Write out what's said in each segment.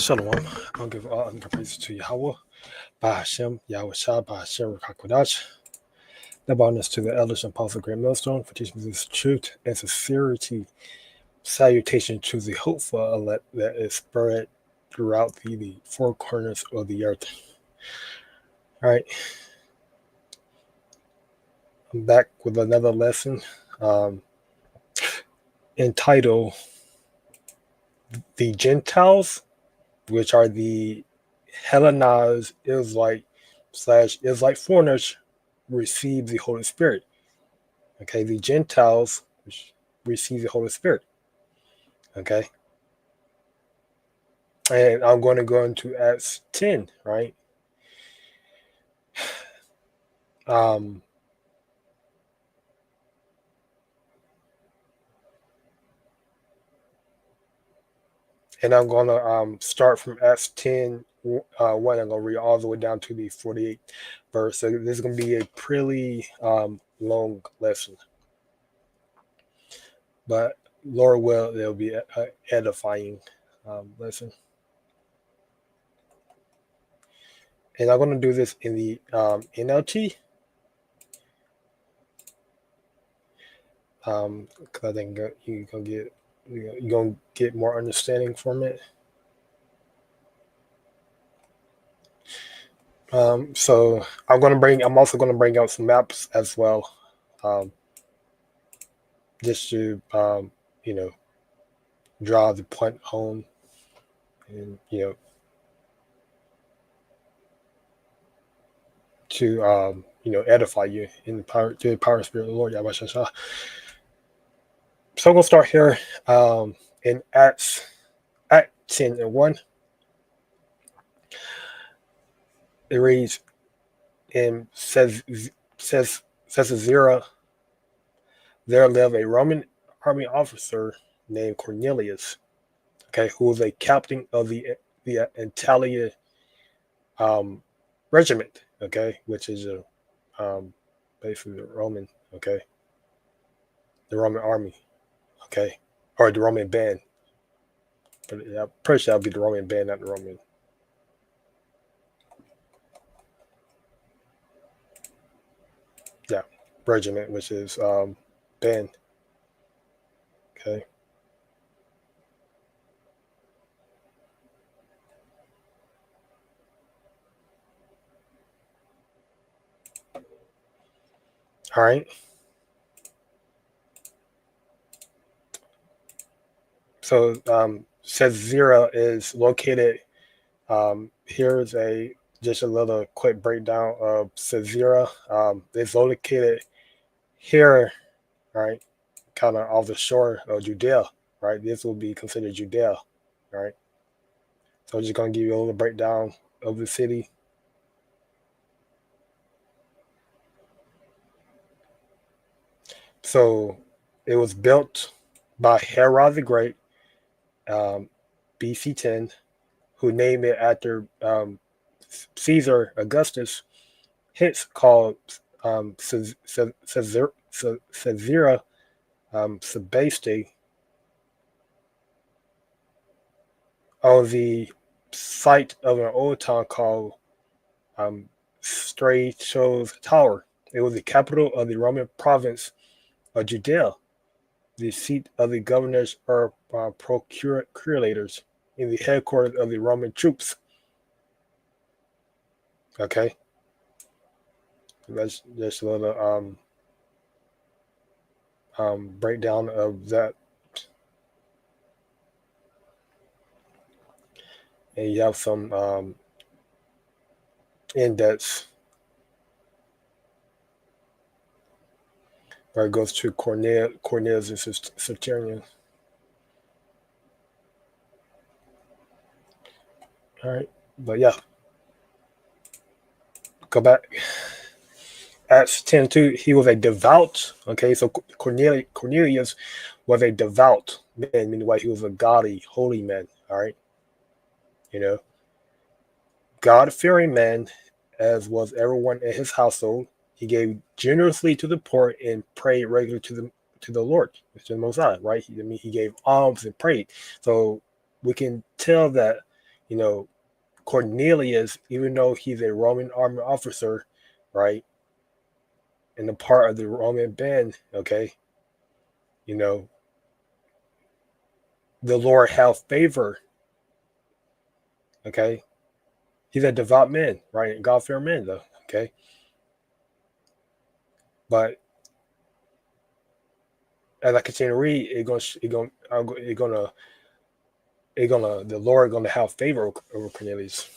Shalom. I'll give all honor and praise to yaHAWAH, BAHASHAM RAWCHAA QADASH. The bonus to the elders and apostles of Great Millstone for teaching this truth and sincerity. Salutation to the hopeful elect that is spread throughout the four corners of the earth. All right. I'm back with another lesson entitled The Gentiles, which are the Hellenized Israelite / Israelite foreigners, receive the Holy Spirit. Okay, the Gentiles receive the Holy Spirit. Okay, and I'm going to go into Acts 10, right? And I'm going to start from Acts 10, 1. I'm going to read all the way down to the 48th verse. So this is going to be a pretty long lesson. But Lord will, it'll be an edifying lesson. And I'm going to do this in the NLT. Because I think you're gonna get more understanding from it. So I'm also gonna bring out some maps as well, just to draw the point home, and to edify you in the power and spirit of the Lord yaHAWASHI. So I'm gonna start here in Acts 10 and 1. It reads, and says Caesarea, there lived a Roman army officer named Cornelius, okay, who was a captain of the Italian regiment, okay, which is basically the Roman, okay, the Roman army, okay, or the Roman band. But I'm pretty sure that'll be the Roman band, not the Roman. Yeah, regiment, which is band. Okay. All right. So Caesarea is located. Here's just a little quick breakdown of Caesarea. It's located here, right, kind of off the shore of Judea, right? This will be considered Judea, right? So I'm just going to give you a little breakdown of the city. So it was built by Herod the Great, BC 10, who named it after Caesar Augustus. Hence called Caesarea Sebaste, on the site of an old town called Strato's Tower. It was the capital of the Roman province of Judea, the seat of the governors or procurators, in the headquarters of the Roman troops. Okay, that's just a little breakdown of that. And you have some indexes where it goes to Cornelius and Saturnian. All right, but yeah, go back. Acts 10:2. He was a devout. Okay, so Cornelius was a devout man, meaning why he was a godly, holy man. All right, God-fearing man, as was everyone in his household. He gave generously to the poor and prayed regularly to the Lord, to the Most High, right? He gave alms and prayed. So we can tell that, Cornelius, even though he's a Roman army officer, right, and a part of the Roman band, okay, the Lord have favor, okay. He's a devout man, right, God-fearing man, though, okay. But as I continue to read, the Lord gonna have favor over Cornelius,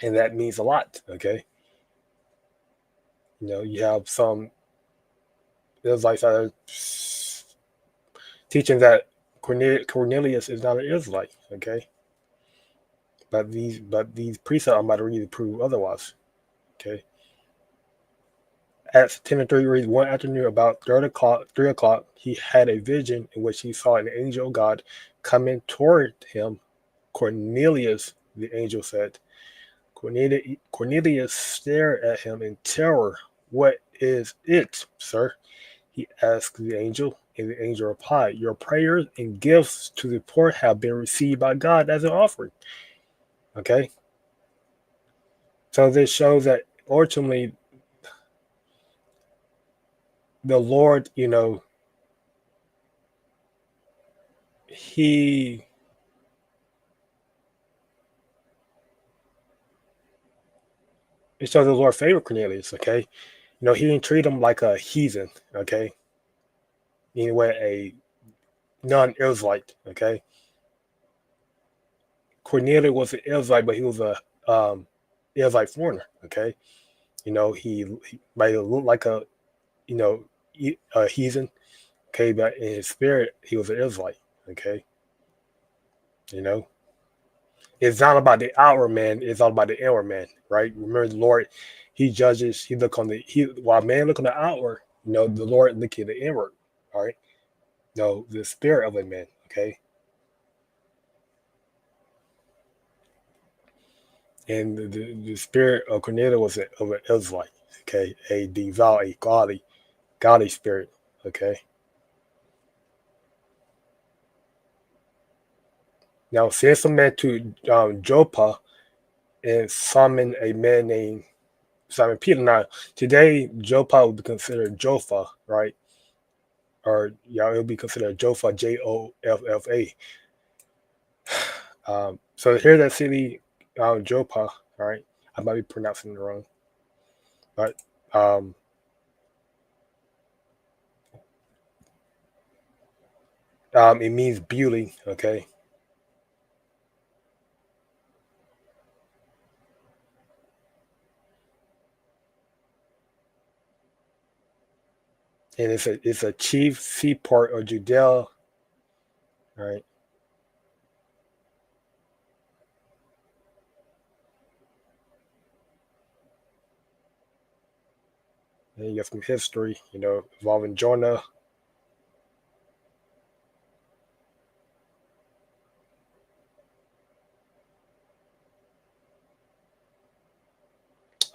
and that means a lot, okay. You have some Israelites that are teaching that Cornelius is not an Israelite, okay. But these precepts I'm about to read to prove otherwise, okay. Acts 10:3 reads, one afternoon about 3 o'clock, he had a vision in which he saw an angel of God coming toward him. Cornelius, the angel said. Cornelius stared at him in terror. What is it, sir? He asked the angel, and the angel replied, your prayers and gifts to the poor have been received by God as an offering. Okay? So this shows that ultimately the Lord, he it shows the Lord favored Cornelius, okay? He didn't treat him like a heathen, okay? Anyway, a non-Israelite, okay? Cornelius was an Israelite, but he was a Israelite foreigner, okay? He might look like a heathen, okay, but in his spirit, he was an Israelite, okay? It's not about the outward man, it's all about the inward man, right? Remember the Lord, he judges, while man look on the outward, the Lord look at the inward, all right? The spirit of a man, okay? And the spirit of Cornelius was of an Israelite, okay? A devout, a godly spirit, okay? Now, send some men to Joppa and summon a man named Simon Peter. Now, today, Joppa would be considered Joppa, right? Or, it would be considered Joppa, Joffa. So here's that city, Joppa, all right? I might be pronouncing it wrong. But it means beauty, okay? And it's a chief seaport of Judea, right? And you got some history, involving Jonah.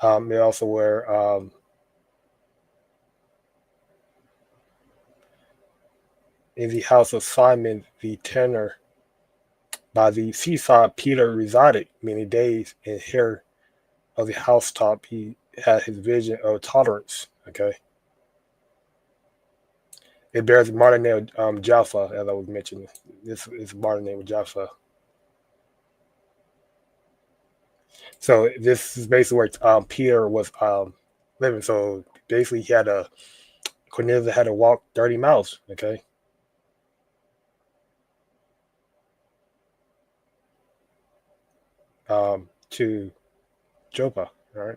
They also were in the house of Simon the tanner. By the seaside, Peter resided many days, and here of the housetop, he had his vision of tolerance. Okay, it bears the modern name of Jaffa, as I was mentioning. This is the modern name of Jaffa. So this is basically where Peter was living. So basically, Cornelius had to walk 30 miles. Okay, to Joppa. All right.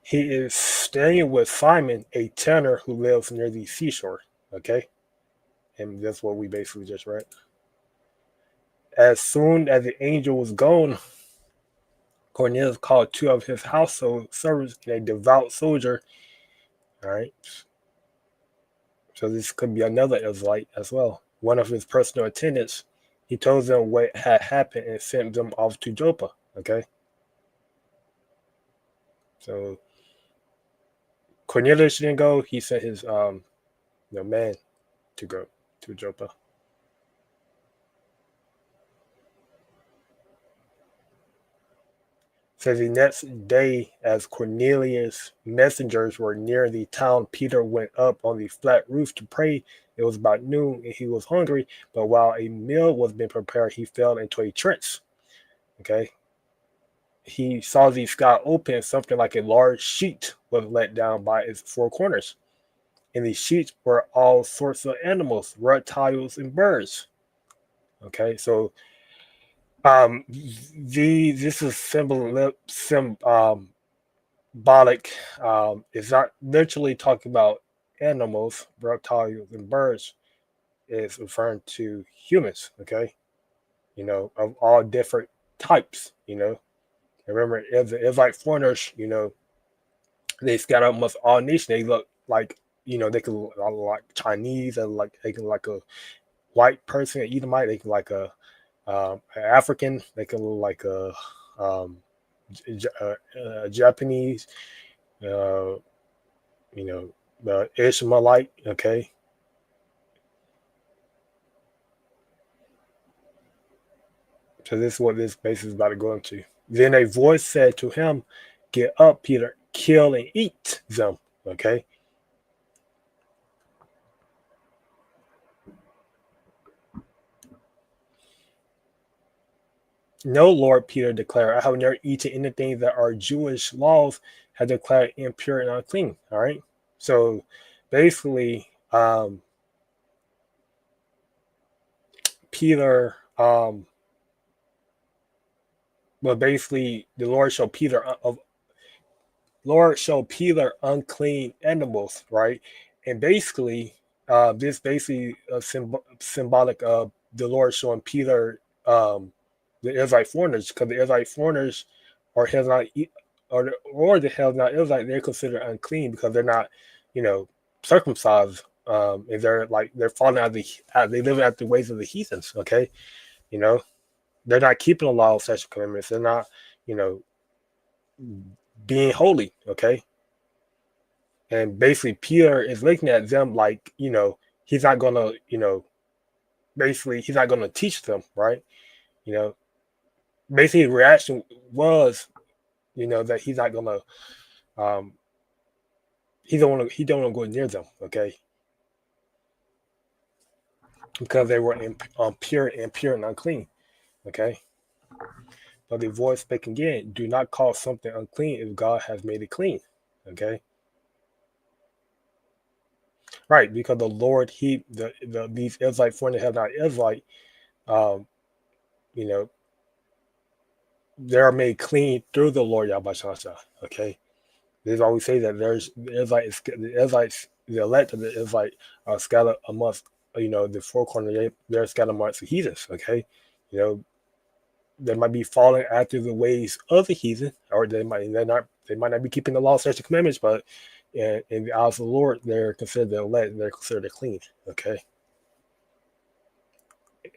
He is staying with Simon, a tanner who lives near the seashore. Okay, and that's what we basically just read. As soon as the angel was gone, Cornelius called two of his household servants and a devout soldier. All right, so this could be another Israelite as well. One of his personal attendants. He told them what had happened and sent them off to Joppa. Okay, So Cornelius didn't go. He sent his man to go to Joppa. Says the next day, as Cornelius' messengers were near the town, Peter went up on the flat roof to pray. It was about noon, and he was hungry. But while a meal was being prepared, he fell into a trance. Okay, he saw the sky open. Something like a large sheet was let down by its four corners, and the sheets were all sorts of animals, reptiles, and birds. Okay, so this is symbolic. It's not literally talking about animals, reptiles, and birds. It's referring to humans. Okay, of all different types. Remember, the Israelite foreigners. They scatter amongst all nations. They look like they could look like Chinese, and like they can like a white person, an Edomite. They can like a African. They can look like a Japanese, the Ishmaelite. Okay, so this is what this base is about to go into. Then a voice said to him, "Get up, Peter, kill and eat them." Okay. No, Lord, Peter declared, I have never eaten anything that our Jewish laws have declared impure and unclean. All right. So basically, Peter, basically the Lord showed Peter unclean animals, right? And basically, this basically symbolic of the Lord showing Peter the Israelite foreigners, because the Israelite foreigners are Hellenized, or the Hellenized Israelite, they're considered unclean because they're not, circumcised, and they're falling they live out the ways of the heathens. Okay, you know, they're not keeping the law of sexual commandments. They're not, you know, being holy. Okay, and basically Peter is looking at them like, he's not gonna, basically he's not gonna teach them, right? You know, basically his reaction was, that he's not gonna, um, he don't want to go near them, okay, because they were impure and unclean, okay. But the voice spake again, do not call something unclean if God has made it clean, okay. Right, because the Lord, these Israelite foreigners have not Israelite, um, you know, they are made clean through the Lord yaHAWASHI, okay. This is why we say that the Israelites, the elect of the Israelite are scattered amongst, the four corners. They're scattered amongst the heathens. Okay, you know, they might be falling after the ways of the heathen, or they might not be keeping the law, statutes, and commandments, but in the eyes of the Lord, they're considered the elect. They're considered clean. Okay,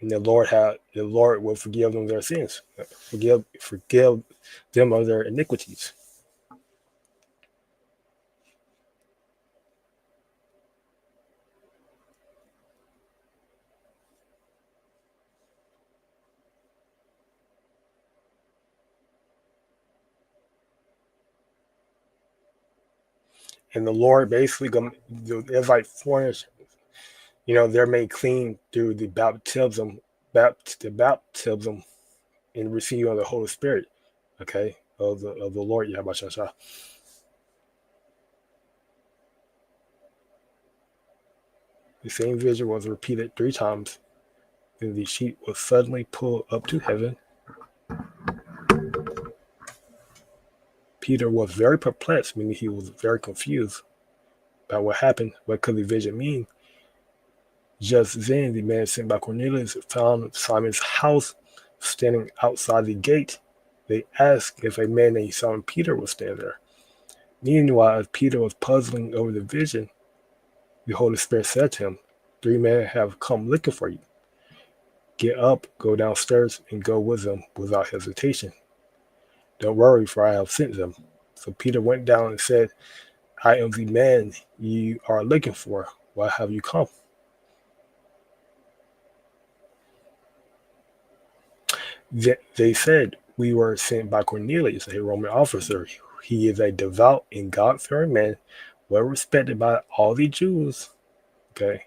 and the Lord will forgive them their sins, forgive them of their iniquities. And the Lord basically, the Israelite foreigners, they're made clean through the baptism and receiving of the Holy Spirit, okay, of the Lord yaHAWASHI. The same vision was repeated 3 times. Then the sheet was suddenly pulled up to heaven. Peter was very perplexed, meaning he was very confused about what happened. What could the vision mean? Just then, the man sent by Cornelius found Simon's house standing outside the gate. They asked if a man named Simon Peter was standing there. Meanwhile, as Peter was puzzling over the vision, the Holy Spirit said to him, 3 men have come looking for you. Get up, go downstairs, and go with them without hesitation. Don't worry, for I have sent them. So Peter went down and said, I am the man you are looking for. Why have you come? They said, we were sent by Cornelius, a Roman officer. He is a devout and God-fearing man, well respected by all the Jews. Okay.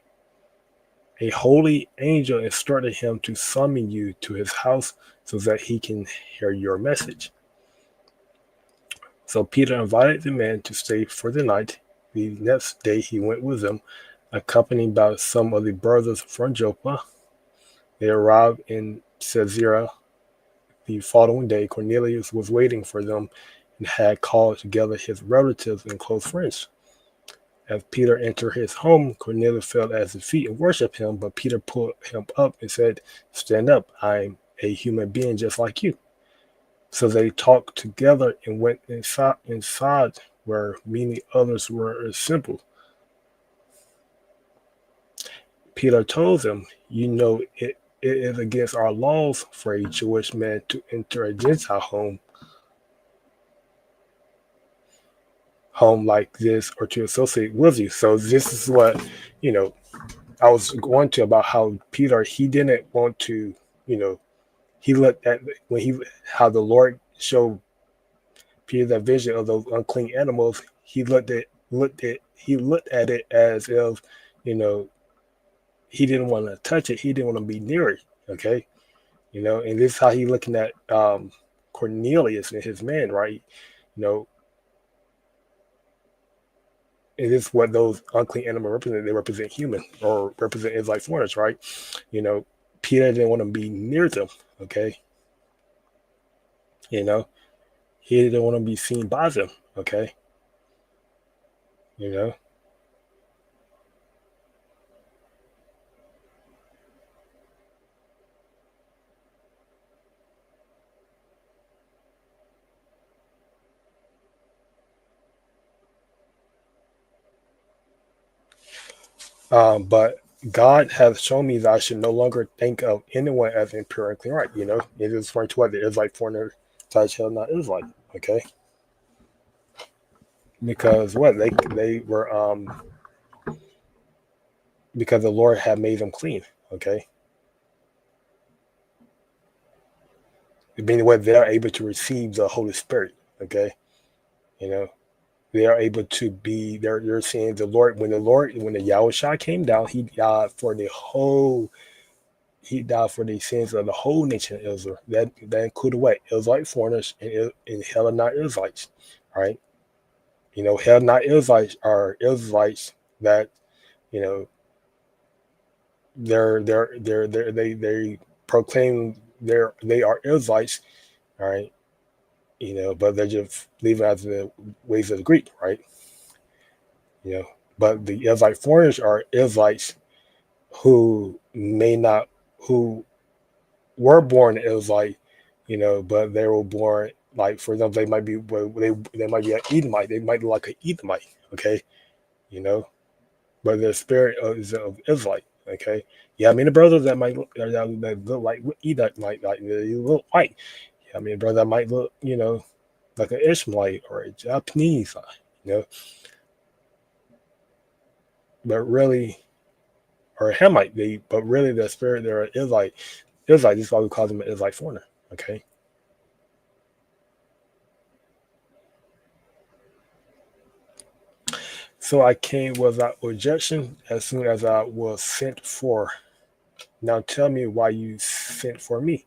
A holy angel instructed him to summon you to his house so that he can hear your message. So Peter invited the man to stay for the night. The next day he went with them, accompanied by some of the brothers from Joppa. They arrived in Caesarea the following day. Cornelius was waiting for them and had called together his relatives and close friends. As Peter entered his home, Cornelius fell at his feet and worshipped him, but Peter pulled him up and said, Stand up, I'm a human being just like you. So they talked together and went inside where many others were assembled. Peter told them, You know, it is against our laws for a Jewish man to enter a Gentile home like this or to associate with you. So this is what, you know, I was going to about how Peter, he didn't want to, you know, he looked at when he how the Lord showed Peter that vision of those unclean animals. He looked at it as if, you know, he didn't want to touch it. He didn't want to be near it. Okay, you know, and this is how he looking at Cornelius and his men, right? You know, and this is what those unclean animals represent. They represent human or represent Israelite foreigners, right? You know, Peter didn't want to be near them. Okay, you know, he didn't want to be seen by them. Okay, you know. But God has shown me that I should no longer think of anyone as impure and clean, right? You know, it is referring to what the Israelite foreigner shall not Israelite. Okay, because what they were because the Lord had made them clean. Okay, meaning what they are able to receive the Holy Spirit. Okay, you know, they are able to be. They're seeing the Lord when the yaHAWASHI came down, he died for the whole. He died for the sins of the whole nation of Israel. That included what? Israelite foreigners and Hellenized Israelites, right? You know, Hellenized Israelites are Israelites that, you know, they proclaim they are Israelites, all right? You know, but they're just leaving out the ways of the Greek, right? You know, but the Israelite foreigners are Israelites who may not who were born Israelite, you know, but they were born like, for example, they might be they might be an Edomite, they might be like an Edomite, okay, you know, but the spirit is of Israelite, okay. Yeah, I mean the brothers that might look that look like Edomite, like they look white. Yeah, I mean brother that might look, you know, like an Ishmaelite or a Japanese, you know, but really, or a Hamite, but really the spirit they're Israelite. Israelite, this is why we call them an Israelite foreigner, okay. So I came without objection as soon as I was sent for. Now tell me why you sent for me.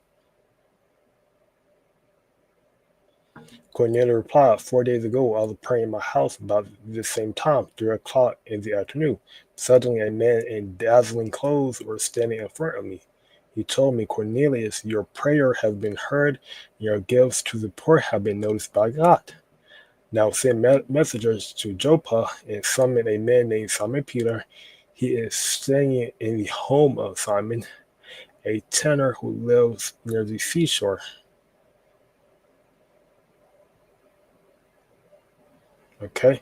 Cornelia replied, 4 days ago I was praying in my house about the same time, 3 o'clock in the afternoon. Suddenly a man in dazzling clothes was standing in front of me. He told me, Cornelius, your prayer has been heard, and your gifts to the poor have been noticed by God. Now send messengers to Joppa and summon a man named Simon Peter. He is staying in the home of Simon, a tanner who lives near the seashore. Okay.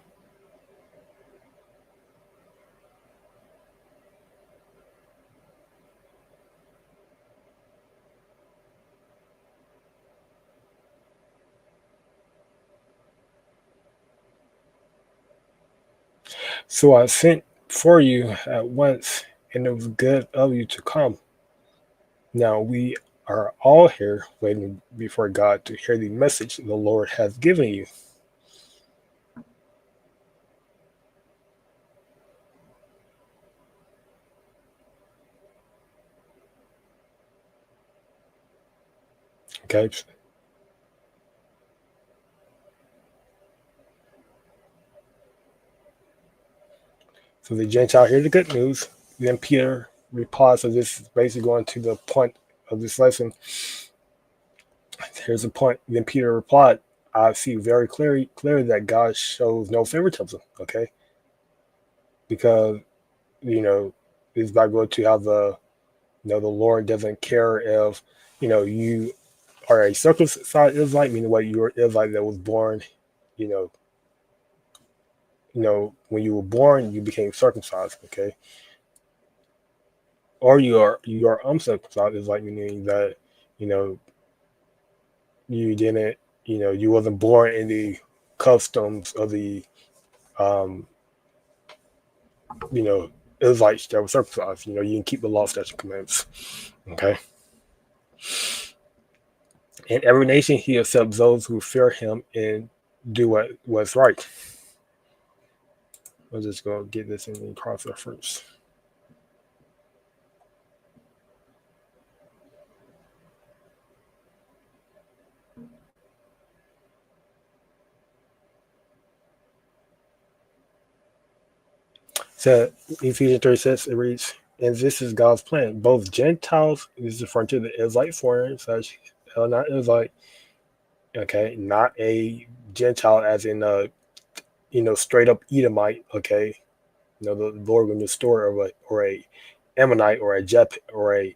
So I sent for you at once, and it was good of you to come. Now we are all here waiting before God to hear the message the Lord has given you. Okay. So the Gentile hear the good news. Then Peter replies. So this is basically going to the point of this lesson. Here's the point. Then Peter replied, I see very clearly that God shows no favoritism. Okay. Because, it's about going to how the Lord doesn't care if, you are a circumcised Israelite, meaning what you're Israelite that was born, you know, when you were born, you became circumcised, okay? Or you are uncircumcised, Israelite, meaning that, you know, you didn't, you wasn't born in the customs of the, um, you know, Israelites that were circumcised. You can keep the law, statutes, and commandments, okay? In every nation, he accepts those who fear him and do what's right. I'm just gonna get this in the cross reference. So Ephesians 3:6 it reads, and this is God's plan. Both Gentiles, this is referring to the Israelite foreigners, such not Israelite, okay, not a Gentile as in straight up Edomite, okay. The Lord in the store or a Ammonite or a Jep or a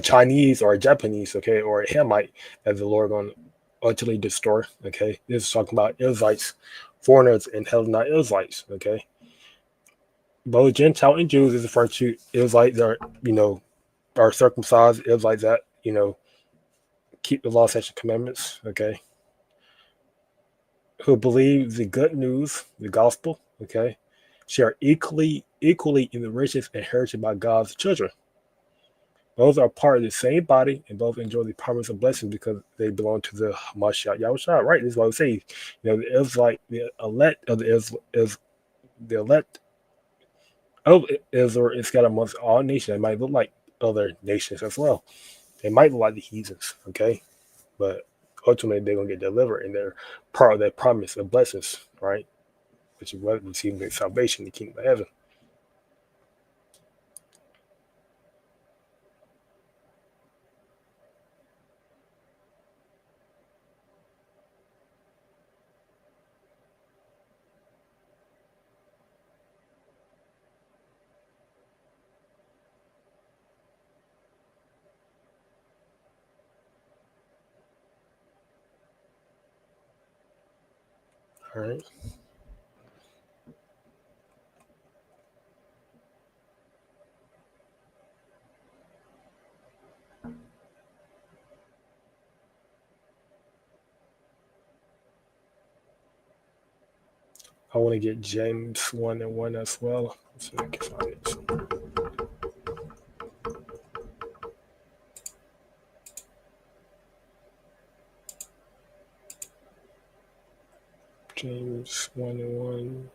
Chinese or a Japanese, okay, or a Hamite that the Lord going to utterly destroy, okay. This is talking about Israelites, foreigners, and Hellenized Israelites, okay. Both Gentile and Jews is referring to Israelites that are circumcised, Israelites that keep the law, statutes, and commandments, okay, who believe the good news, the gospel, okay, share equally in the riches inherited by God's children. Both are part of the same body and both enjoy the promise of blessings because they belong to the Mashiach yaHAWASHI. Right? This is why we say, the Israelite, the elect of the elect of Israel is scattered amongst all nations. They might look like other nations as well. They might look like the heathens, okay? But ultimately they're gonna get delivered and they're part of that promise of blessings, right? Which is what receiving the salvation, the kingdom of heaven. All right. I want to get James 1:1 as well. Let's see if I can find it. James 1:1.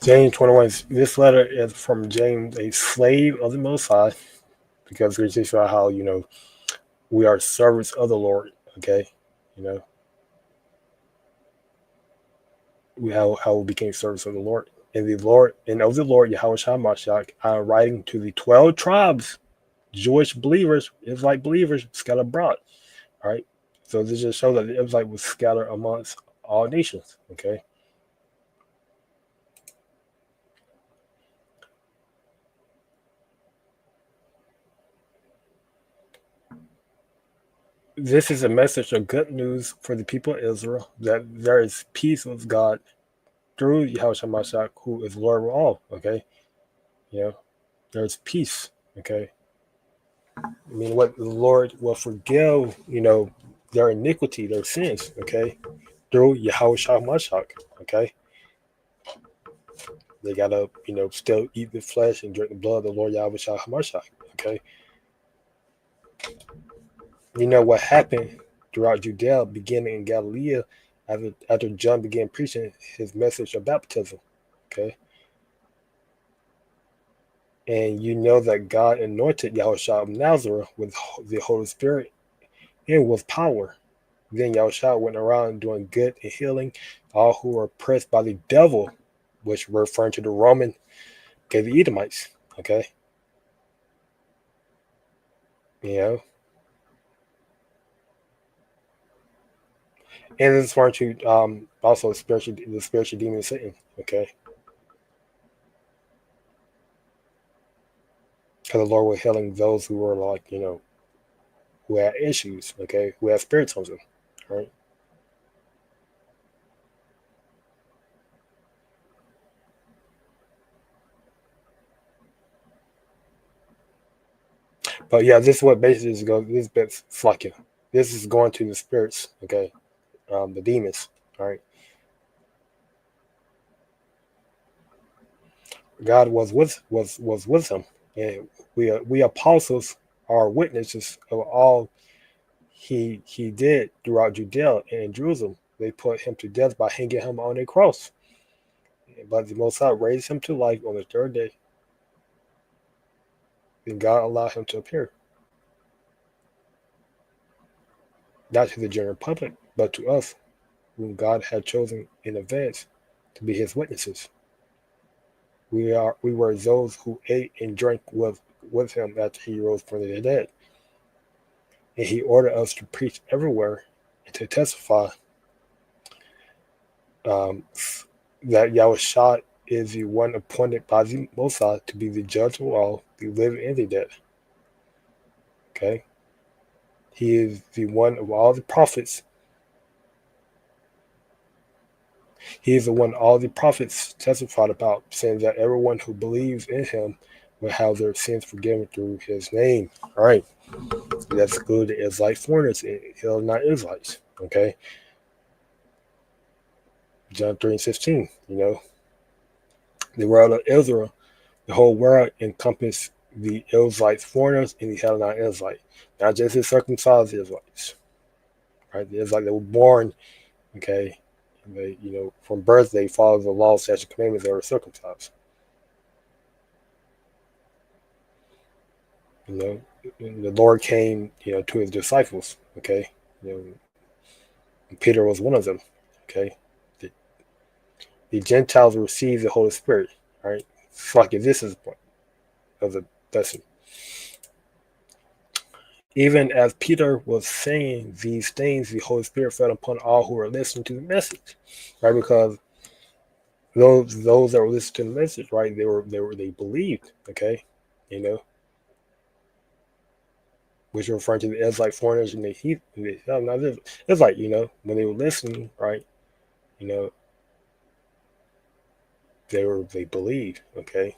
James 21. This letter is from James, a slave of the Most High, because we just about how we are servants of the Lord. Okay, you know we how we became servants of the Lord, and of the Lord yaHAWASHI Mashiach. I am writing to the 12 tribes, Jewish believers, Israelite believers scattered abroad. All right, so this just shows that the Israelite was scattered amongst all nations. Okay. This is a message of good news for the people of Israel that there is peace with God through yaHAWASHI, who is Lord of all. Okay, you know, there's peace. Okay, I mean, what the Lord will forgive, their iniquity, their sins. Okay, through yaHAWASHI. Okay, they gotta, still eat the flesh and drink the blood of the Lord yaHAWASHI. Okay, you know what happened throughout Judea, beginning in Galilee, after John began preaching his message of baptism. Okay, and you know that God anointed Yahushua of Nazareth with the Holy Spirit and with power. Then Yahushua went around doing good and healing all who were oppressed by the devil, which were referring to the Roman, okay, the Edomites. Okay, you know, and it's referring to also the spiritual demon Satan. Okay, because the Lord was healing those who were like, who had issues. Okay, who had spirits on them. Right. But yeah, this is what basically is going. This bit's fucking. This is going to the spirits. Okay, the demons. All right. God was with him, and we apostles are witnesses of all he did throughout Judea and Jerusalem. They put him to death by hanging him on a cross, but the Most High raised him to life on the third day. Then God allowed him to appear, not to the general public, but to us, whom God had chosen in advance to be His witnesses. We were those who ate and drank with him after he rose from the dead. And he ordered us to preach everywhere and to testify um, that Yahushua is the one appointed by the Most High to be the judge of all, the living and the dead. Okay? He is the one of all the prophets. He is the one all the prophets testified about, saying that everyone who believes in him will have their sins forgiven through his name. All right. That's good as like foreigners and Hellenized Israelites. Okay. John 3:16, the world of Israel, the whole world encompasses the Israelites, foreigners, and the Hellenized Israelites, not just the circumcised Israelites, right? The Israelites that were born, okay, they, from birth they follow the law, statutes, commandments, they were circumcised. The Lord came, to his disciples, okay, Peter was one of them, okay. The Gentiles received the Holy Spirit, right? Fuck it, this is of the lesson. Even as Peter was saying these things, the Holy Spirit fell upon all who were listening to the message, right? Because those that were listening to the message, right? They believed, okay, which are referring to the Israelite foreigners and it's like when they were listening, right? They believed, okay.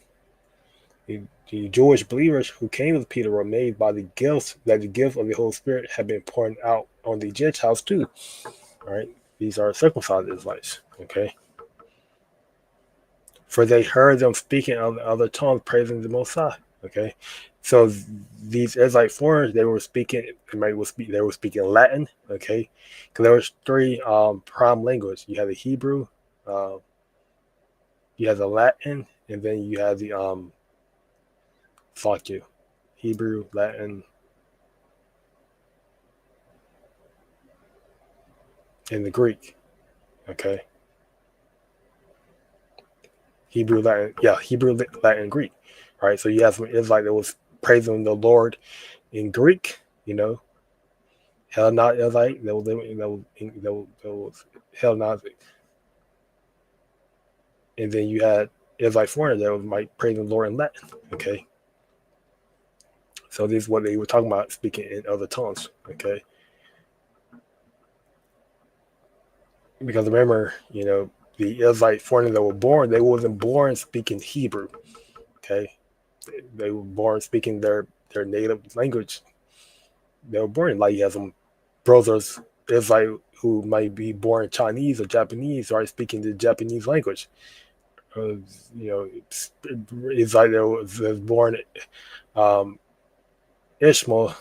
The Jewish believers who came with Peter were amazed by the gifts that the gift of the Holy Spirit had been poured out on the Gentiles too. Right? These are circumcised Israelites. Okay. For they heard them speaking of other tongues, praising the Most High. Okay. So these Israelite foreigners, they were speaking Latin. Okay. Because there was three prime languages. You had the Hebrew, you had the Latin, and then you had the fuck you. Hebrew, Latin, and the Greek. Okay. Hebrew, Latin, Greek. Right. So you have some Israelite that was praising the Lord in Greek, Hellenized Israelite that was Hellenized. And then you had Israelite foreigner that was like praising the Lord in Latin. Okay. So this is what they were talking about, speaking in other tongues. Okay. because remember, the Israelite foreigners that were born, they wasn't born speaking Hebrew. Okay, they were born speaking their native language. They were born like you have some brothers Israelite who might be born Chinese or Japanese, right, speaking the Japanese language. You know, Israelite that was born um, Ishmael,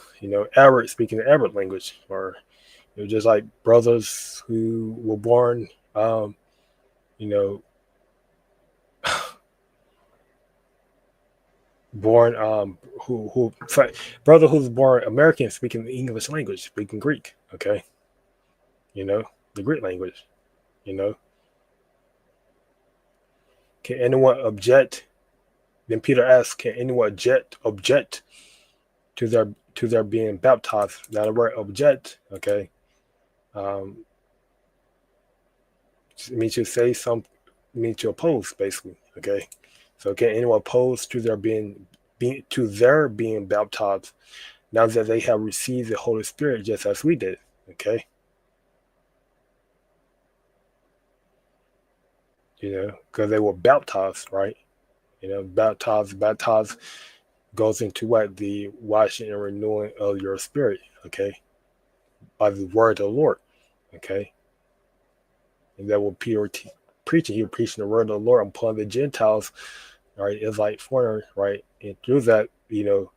Arab, speaking the Arab language, or just like brothers who were born, you know, born who brother who's born American, speaking the English language, speaking Greek. Okay, you know, the Greek language. You know, can anyone object? Then Peter asks, can anyone object to their being baptized? Now the word object, okay, um, means to say something, means to oppose, basically. Okay, so can anyone oppose to their being baptized now that they have received the Holy Spirit just as we did? Okay, because they were baptized, right? Baptized goes into what? The washing and renewing of your spirit, okay, by the word of the Lord, okay. And that what Peter preaching, he was preaching the word of the Lord upon the Gentiles, right? It's like foreigners, right? And through that, through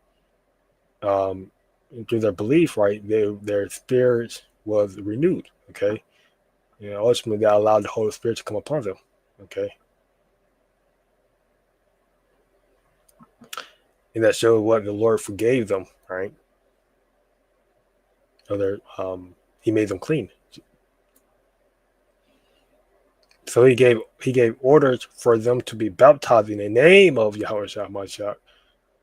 their belief, right, their spirits was renewed, okay. Ultimately, they allowed the Holy Spirit to come upon them, okay. And that showed what the Lord forgave them, right? He made them clean. So he gave orders for them to be baptized in the name of yaHAWASHI.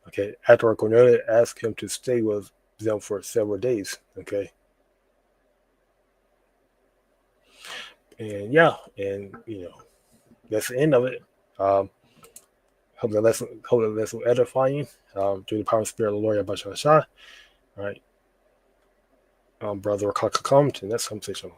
Okay. After Cornelius asked him to stay with them for several days. Okay. And yeah, and that's the end of it. Hope the lesson was edifying. Through the power and spirit of the Lord yaHAWASHI. All right. Brother Kakakam, to the next conversation.